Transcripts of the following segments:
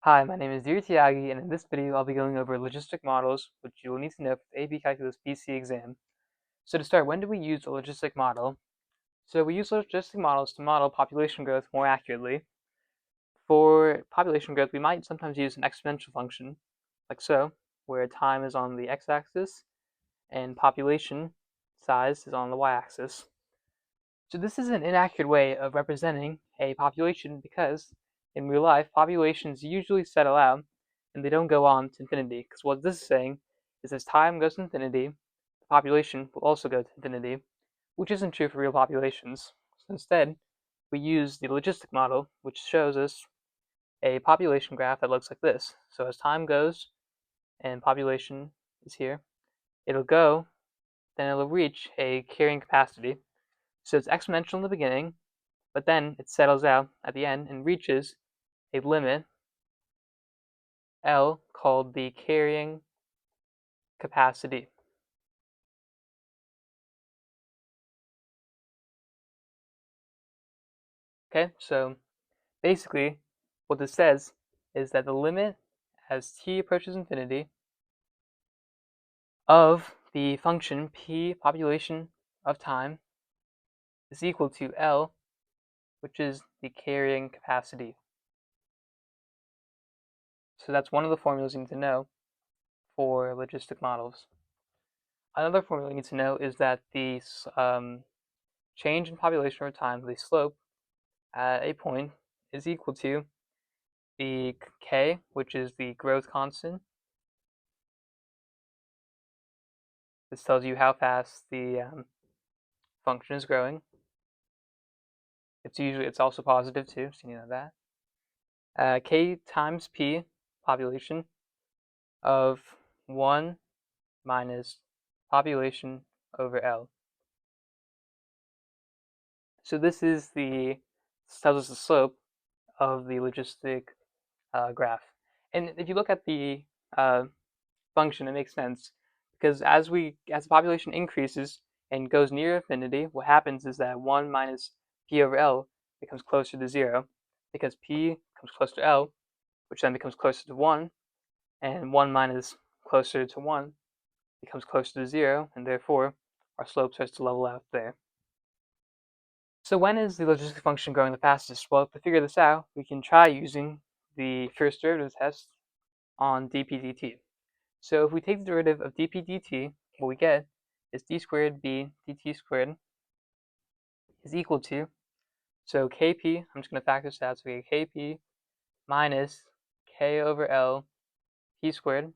Hi, my name is Dear Tiagi, and in this video I'll be going over logistic models, which you will need to know for the AP Calculus PC exam. So to start, when do we use a logistic model? So we use logistic models to model population growth more accurately. For population growth, we might sometimes use an exponential function, like so, where time is on the x-axis and population size is on the y-axis. So this is an inaccurate way of representing a population because in real life, populations usually settle out and they don't go on to infinity. Because what this is saying is as time goes to infinity, the population will also go to infinity, which isn't true for real populations. So instead, we use the logistic model, which shows us a population graph that looks like this. So as time goes and population is here, it'll go, then it'll reach a carrying capacity. So it's exponential in the beginning, but then it settles out at the end and reaches a limit, L, called the carrying capacity. Okay, so basically what this says is that the limit as t approaches infinity of the function p population of time is equal to L, which is the carrying capacity. So that's one of the formulas you need to know for logistic models. Another formula you need to know is that the change in population over time, the slope at a point, is equal to the k, which is the growth constant. This tells you how fast the function is growing. It's also positive too, so you know that. K times p, population, of 1 minus population over L. So this tells us the slope of the logistic graph. And if you look at the function, it makes sense because as the population increases and goes near infinity, what happens is that 1 minus p over L becomes closer to 0 because p comes closer to L, which then becomes closer to 1, and 1 minus closer to 1 becomes closer to 0, and therefore our slope starts to level out there. So when is the logistic function growing the fastest? Well, to figure this out, we can try using the first derivative test on dp dt. So if we take the derivative of dp dt, what we get is d squared b dt squared is equal to, so kp, I'm just going to factor this out, so we get kp minus k over L p squared,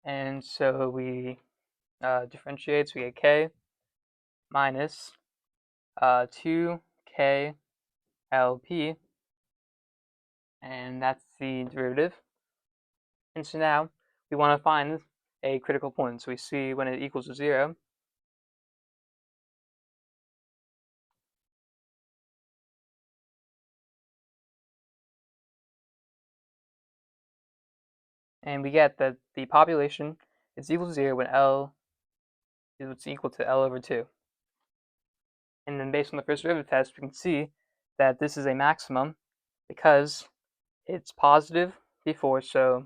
and so we differentiate, so we get k minus 2k lp, and that's the derivative. And so now we want to find a critical point. So we see when it equals to 0, and we get that the population is equal to 0 when L is equal to L over 2. And then based on the first derivative test, we can see that this is a maximum because it's positive before, so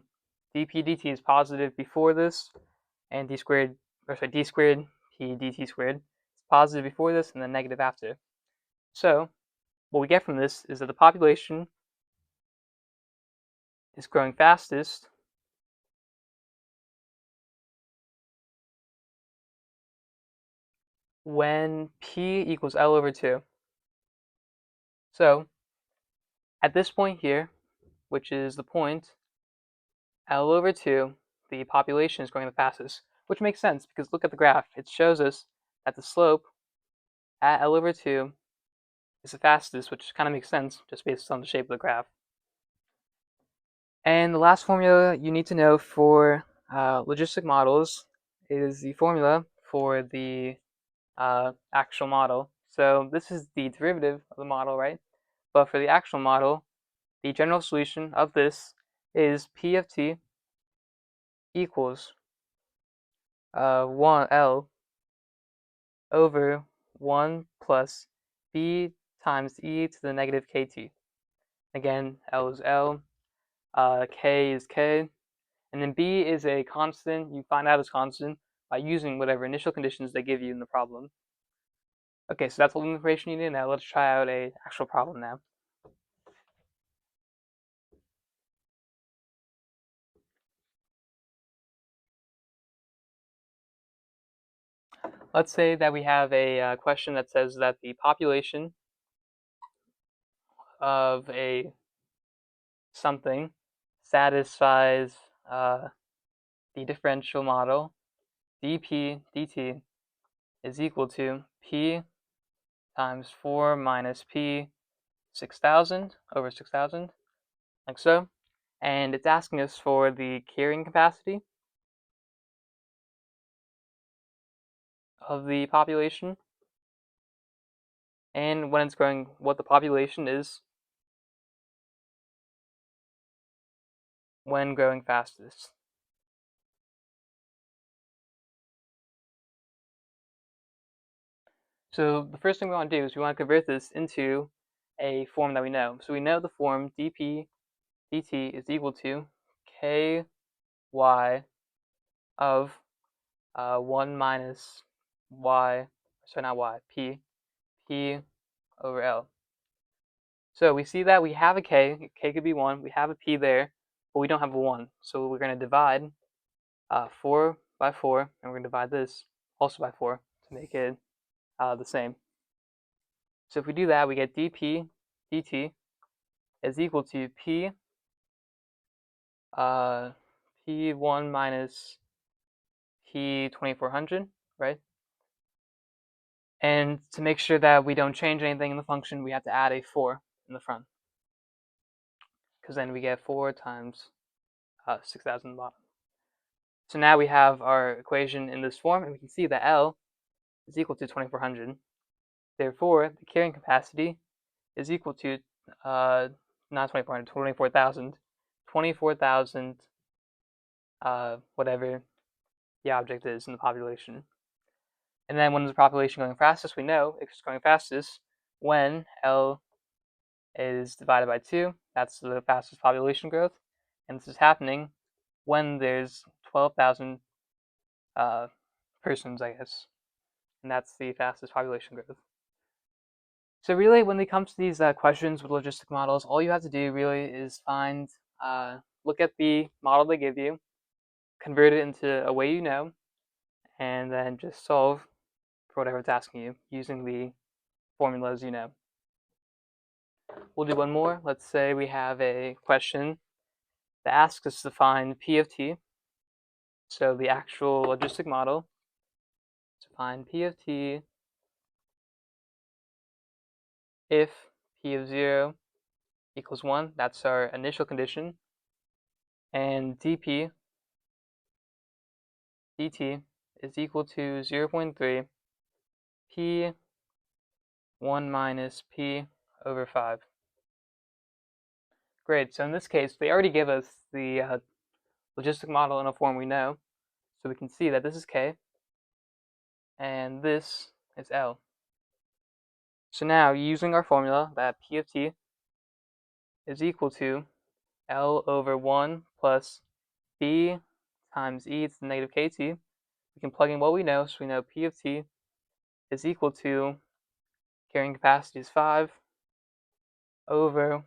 dp dt is positive before this, and d squared p dt squared is positive before this and then negative after. So what we get from this is that the population is growing fastest when p equals L over 2. So at this point here, which is the point L over 2, the population is growing the fastest, which makes sense because look at the graph. It shows us that the slope at L over 2 is the fastest, which kind of makes sense just based on the shape of the graph. And the last formula you need to know for logistic models is the formula for the actual model. So this is the derivative of the model, right? But for the actual model, the general solution of this is P of t equals 1L over 1 plus b times e to the negative kt. Again, L is L, K is K, and then B is a constant. You find out it's constant by using whatever initial conditions they give you in the problem. Okay, so that's all the information you need. Now let's try out a actual problem now. Let's say that we have a question that says that the population of a something satisfies the differential model dp dt is equal to p times 4 minus p 6,000 over 6,000, like so. And it's asking us for the carrying capacity of the population, and when it's growing, what the population is when growing fastest. So the first thing we want to do is we want to convert this into a form that we know. So we know the form dp dt is equal to ky of 1 minus y, sorry, not y, p over L. So we see that we have a k could be 1, we have a p there, but we don't have a 1. So we're going to divide 4 by 4, and we're going to divide this also by 4 to make it the same. So if we do that, we get dp dt is equal to p1 minus p2400, right? And to make sure that we don't change anything in the function, we have to add a 4 in the front, because then we get 4 times 6,000 bottom. So now we have our equation in this form, and we can see that L is equal to 2400. Therefore, the carrying capacity is equal to not 2400, 24,000, 24,000 whatever the object is in the population. And then when is the population going fastest? We know it's going fastest when L is divided by 2. That's the fastest population growth. And this is happening when there's 12,000 persons, I guess. And that's the fastest population growth. So really, when it comes to these questions with logistic models, all you have to do really is look at the model they give you, convert it into a way you know, and then just solve for whatever it's asking you using the formulas you know. We'll do one more. Let's say we have a question that asks us to find P of t. So the actual logistic model to find P of t if P of 0 equals 1. That's our initial condition. And dp dt is equal to 0.3 p 1 minus p over 5. Great, so in this case, they already give us the logistic model in a form we know. So we can see that this is k, and this is L. So now, using our formula, that P of t is equal to L over 1 plus B times e to the negative kt. We can plug in what we know, so we know P of t is equal to, carrying capacity is 5, over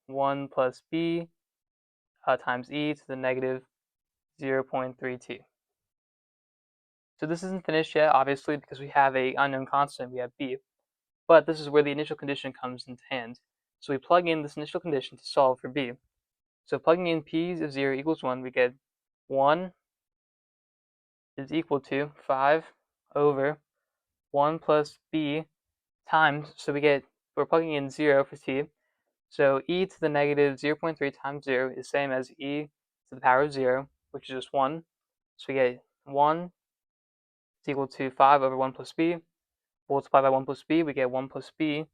1 plus B times e to the negative 0.3t. So this isn't finished yet, obviously, because we have an unknown constant, we have B. But this is where the initial condition comes into hand. So we plug in this initial condition to solve for B. So plugging in P of 0 equals 1, we get 1 is equal to 5 over 1 plus B times, so we're plugging in 0 for t. So e to the negative 0.3 times 0 is same as e to the power of 0, which is just 1. So we get 1 is equal to 5 over 1 plus b. Multiply by 1 plus b, we get 1 plus b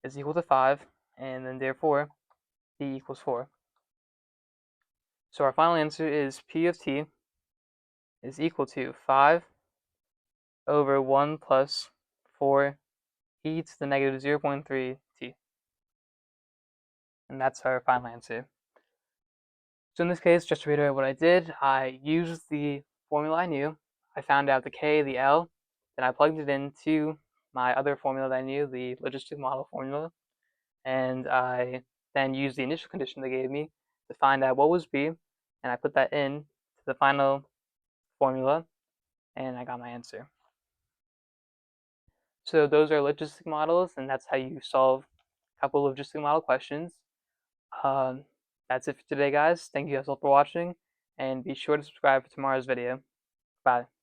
is equal to 5, and then therefore b equals 4. So our final answer is P of t is equal to 5 over 1 plus 4 e to the negative 0.3 t. And that's our final answer. So in this case, just to reiterate what I did, I used the formula I knew. I found out the K, the L, then I plugged it into my other formula that I knew, the logistic model formula, and I then used the initial condition they gave me to find out what was B, and I put that in to the final formula, and I got my answer. So those are logistic models, and that's how you solve a couple of logistic model questions. Um, that's it for today, guys. Thank you guys all for watching, and be sure to subscribe for tomorrow's video. Bye.